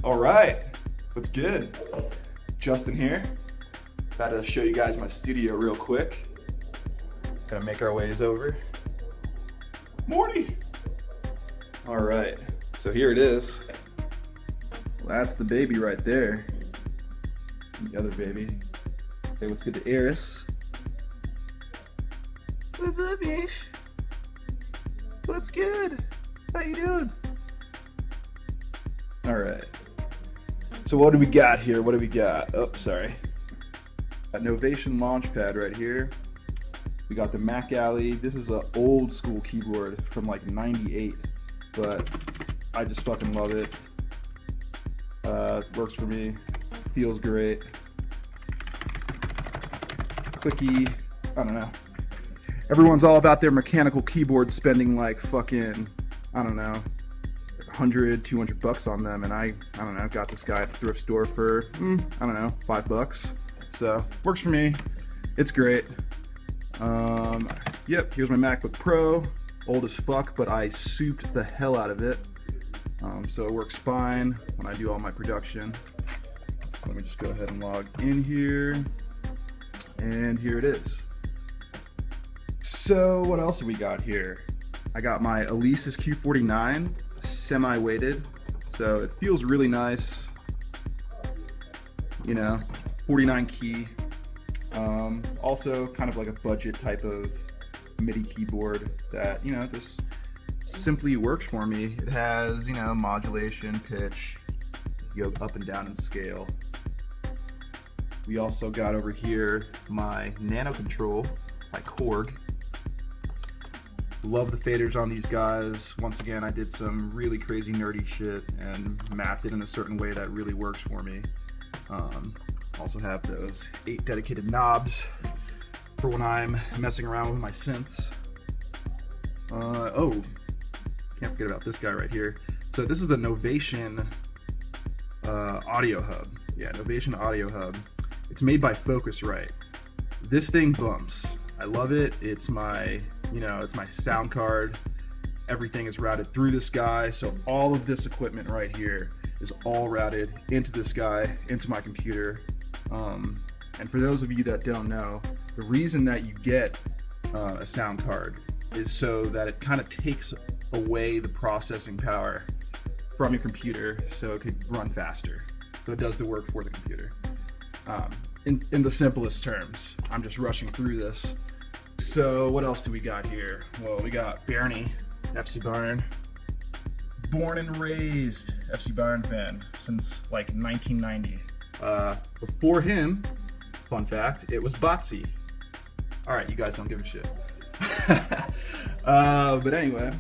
All right, what's good? Justin here. About to show you guys my studio real quick. Gonna make our ways over. Morty! All right, so here it is. Well, that's the baby right there. And the other baby. Okay, let's get to Eris. What's up, Ish? What's good? How you doing? All right. So what do we got here? What do we got? Oh, sorry. Got Novation Launchpad right here. We got the Mac Alley. This is an old school keyboard from like '98, but I just fucking love it. Works for me. Feels great. Clicky. I don't know. Everyone's all about their mechanical keyboard, spending like fucking, I don't know, 100, 200 bucks on them, and I don't know, got this guy at the thrift store for, I don't know, $5. So, works for me. It's great. Yep, here's my MacBook Pro. Old as fuck, but I souped the hell out of it. So it works fine when I do all my production. Let me just go ahead and log in here. And here it is. So what else have we got here? I got my Alesis Q49, semi-weighted. So it feels really nice. You know, 49 key. Also kind of like a budget type of MIDI keyboard that, you know, just simply works for me. It has, you know, modulation, pitch, you go up and down in scale. We also got over here my Nano Control by Korg. Love the faders on these guys. Once again, I did some really crazy nerdy shit and mapped it in a certain way that really works for me. Also have those 8 dedicated knobs for when I'm messing around with my synths. Oh, can't forget about this guy right here. So this is the Novation Audio Hub. Yeah, Novation Audio Hub. It's made by Focusrite. This thing bumps. I love it. It's my, you know, it's my sound card. Everything is routed through this guy. So all of this equipment right here is all routed into this guy, into my computer. And for those of you that don't know, the reason that you get a sound card is so that it kind of takes away the processing power from your computer so it could run faster. So it does the work for the computer. In the simplest terms, I'm just rushing through this. So what else do we got here? Well, we got Bernie, FC Bayern. Born and raised FC Bayern fan since like 1990. Before him, fun fact, it was Botsy. All right, you guys don't give a shit. But anyway,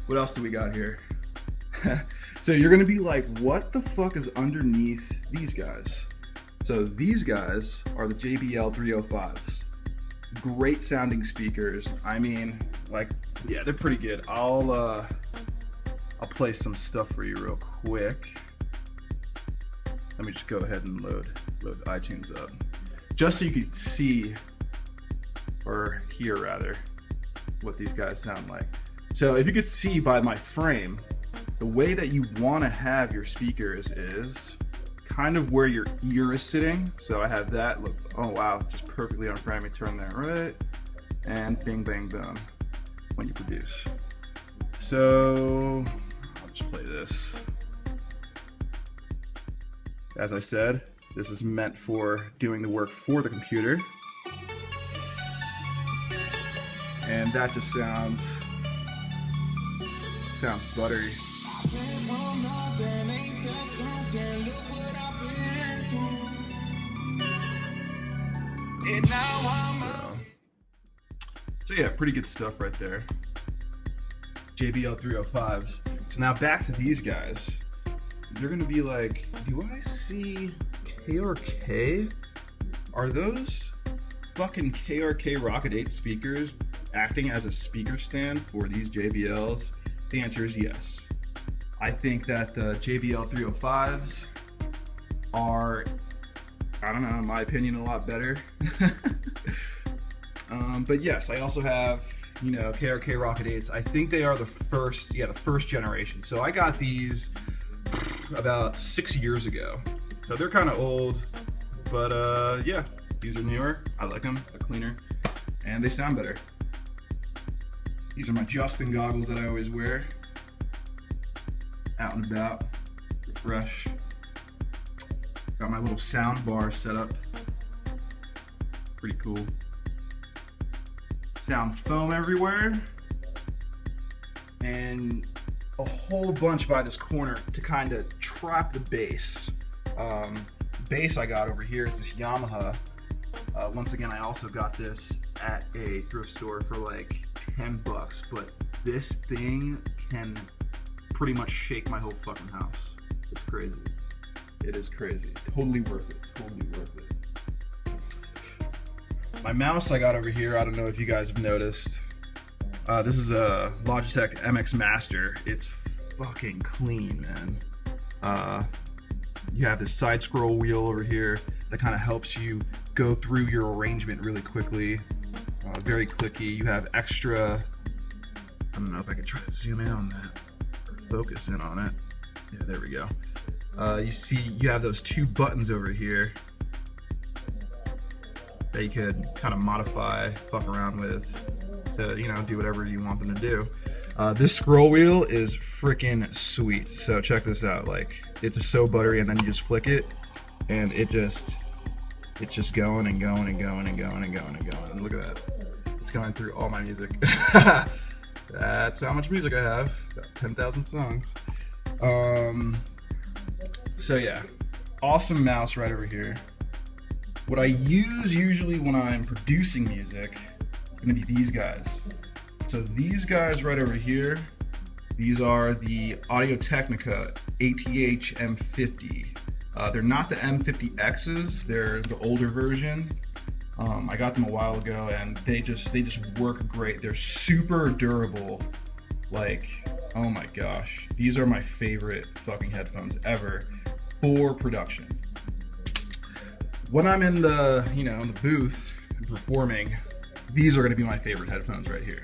what else do we got here? So you're gonna be like, what the fuck is underneath these guys? So these guys are the JBL 305s. Great sounding speakers. I mean, like, yeah, they're pretty good. I'll play some stuff for you real quick. Let me just go ahead and load iTunes up, just so you can see, or hear rather, what these guys sound like. So if you could see by my frame, the way that you want to have your speakers is kind of where your ear is sitting. So I have that, look, oh wow, just perfectly on frame. I turn that right, and bing, bang, boom, when you produce. So I'll just play this. As I said, this is meant for doing the work for the computer. And that just sounds buttery. So yeah, pretty good stuff right there. JBL 305s. So now back to these guys. They're gonna be like, do I see KRK? Are those fucking KRK Rocket 8 speakers acting as a speaker stand for these JBLs? The answer is yes. I think that the JBL 305s are, I don't know, in my opinion, a lot better. But yes, I also have, you know, KRK Rocket 8s. I think they are the first generation. So I got these about 6 years ago. So they're kind of old, but yeah, these are newer. I like them, they're cleaner, and they sound better. These are my Justin goggles that I always wear. Out and about, fresh. Got my little sound bar set up. Pretty cool. Sound foam everywhere. And a whole bunch by this corner to kind of trap the bass. Bass I got over here is this Yamaha. Once again, I also got this at a thrift store for like 10 bucks, but this thing can pretty much shake my whole fucking house. It's crazy. It is crazy. Totally worth it. Totally worth it. My mouse I got over here, I don't know if you guys have noticed. This is a Logitech MX Master. It's fucking clean, man. You have this side scroll wheel over here that kind of helps you go through your arrangement really quickly. Very clicky. You have extra, I don't know if I can try to zoom in on that or focus in on it. Yeah, there we go. You see you have those two buttons over here that you could kind of modify, fuck around with to, you know, do whatever you want them to do. This scroll wheel is freaking sweet. So check this out. Like, it's so buttery, and then you just flick it, and it's just going and going and going and going and going and going. And look at that. It's going through all my music. That's how much music I have. About 10,000 songs. So yeah, awesome mouse right over here. What I use usually when I'm producing music is gonna be these guys. So these guys right over here, these are the Audio-Technica ATH M50. They're not the M50Xs, they're the older version. I got them a while ago, and they just work great. They're super durable. Like, oh my gosh, these are my favorite fucking headphones ever for production. When I'm in the, you know, in the booth and performing, these are gonna be my favorite headphones right here.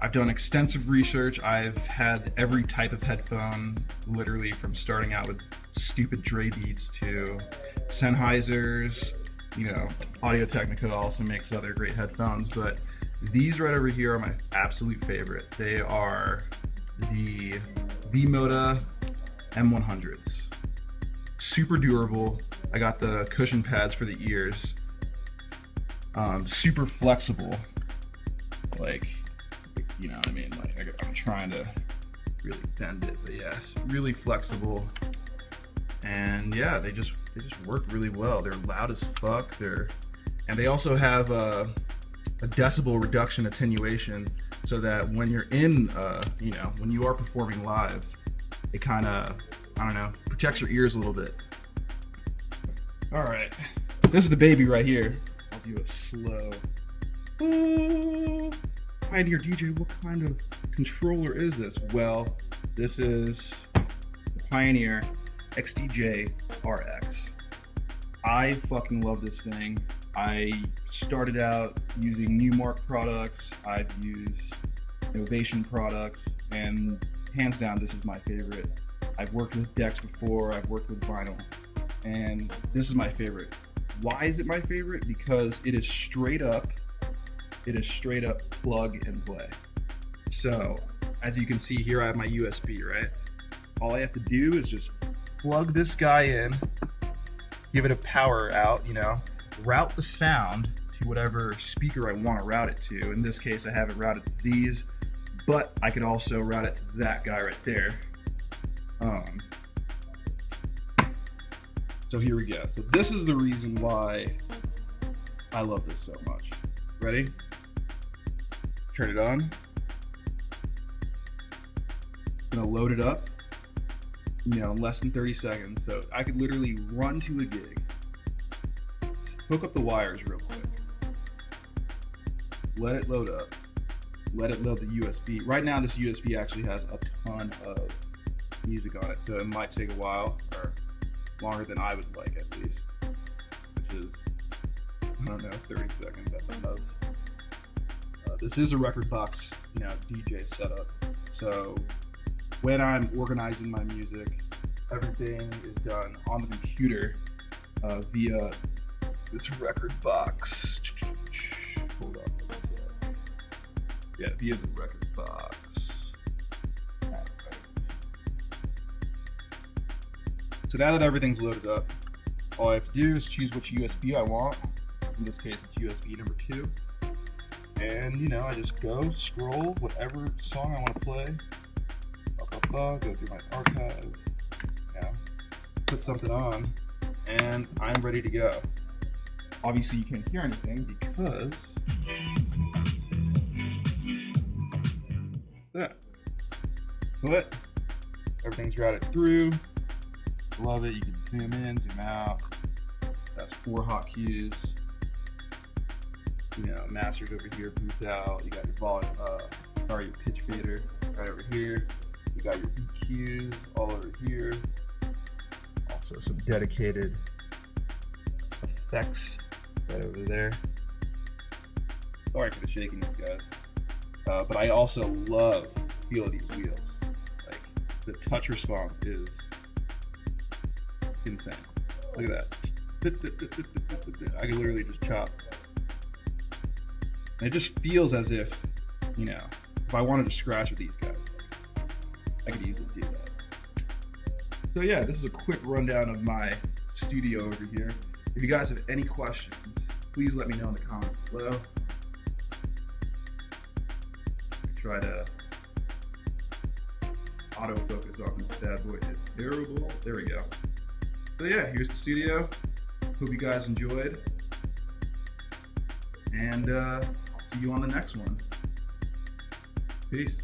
I've done extensive research. I've had every type of headphone, literally from starting out with stupid Dre Beats to Sennheisers. You know, Audio-Technica also makes other great headphones, but these right over here are my absolute favorite. They are the V-Moda M100s. Super durable. I got the cushion pads for the ears. Super flexible. Like, you know what I mean? Like, I'm trying to really bend it, but yes, really flexible. And yeah, they just work really well. They're loud as fuck. And they also have a decibel reduction attenuation, so that when you're in, you know, when you are performing live, it kind of, I don't know, protects your ears a little bit. All right, this is the baby right here. I'll do it slow. Pioneer DJ, what kind of controller is this? Well, this is the Pioneer XDJ RX. I fucking love this thing. I started out using Newmark products. I've used Novation products, and hands down, this is my favorite. I've worked with decks before. I've worked with vinyl, and this is my favorite. Why is it my favorite? Because it is straight up plug and play. So, as you can see here, I have my USB, right? All I have to do is just plug this guy in, give it a power out, you know, route the sound to whatever speaker I want to route it to. In this case, I have it routed to these, but I could also route it to that guy right there. So here we go. So this is the reason why I love this so much. Ready? Turn it on. Gonna load it up, you know, in less than 30 seconds. So I could literally run to a gig, hook up the wires real quick, let it load up, let it load the USB. Right now, this USB actually has a ton of music on it, so it might take a while, or longer than I would like at least, which is, I don't know, 30 seconds at the most. This is a record box, you know, DJ setup. So when I'm organizing my music, everything is done on the computer via this record box. Hold on. Yeah, via the record box. So now that everything's loaded up, all I have to do is choose which USB I want. In this case, it's USB number 2. And, you know, I just go, scroll, whatever song I want to play. Go through my archive. Yeah. Put something on, and I'm ready to go. Obviously, you can't hear anything because that. But everything's routed through. Love it. You can zoom in, zoom out. That's 4 hotkeys. You know, master's over here, boost out. You got your volume, your pitch fader right over here. You got your EQs all over here. Also some dedicated effects right over there. Sorry for the shakiness, guys. But I also love feel these wheels. Like, the touch response is insane. Look at that. I can literally just chop. And it just feels as if, you know, if I wanted to scratch with these guys, I could easily do that. So yeah, this is a quick rundown of my studio over here. If you guys have any questions, please let me know in the comments below. Try to autofocus on this bad boy. It's terrible. There we go. So yeah, here's the studio. Hope you guys enjoyed. And I'll see you on the next one. Peace.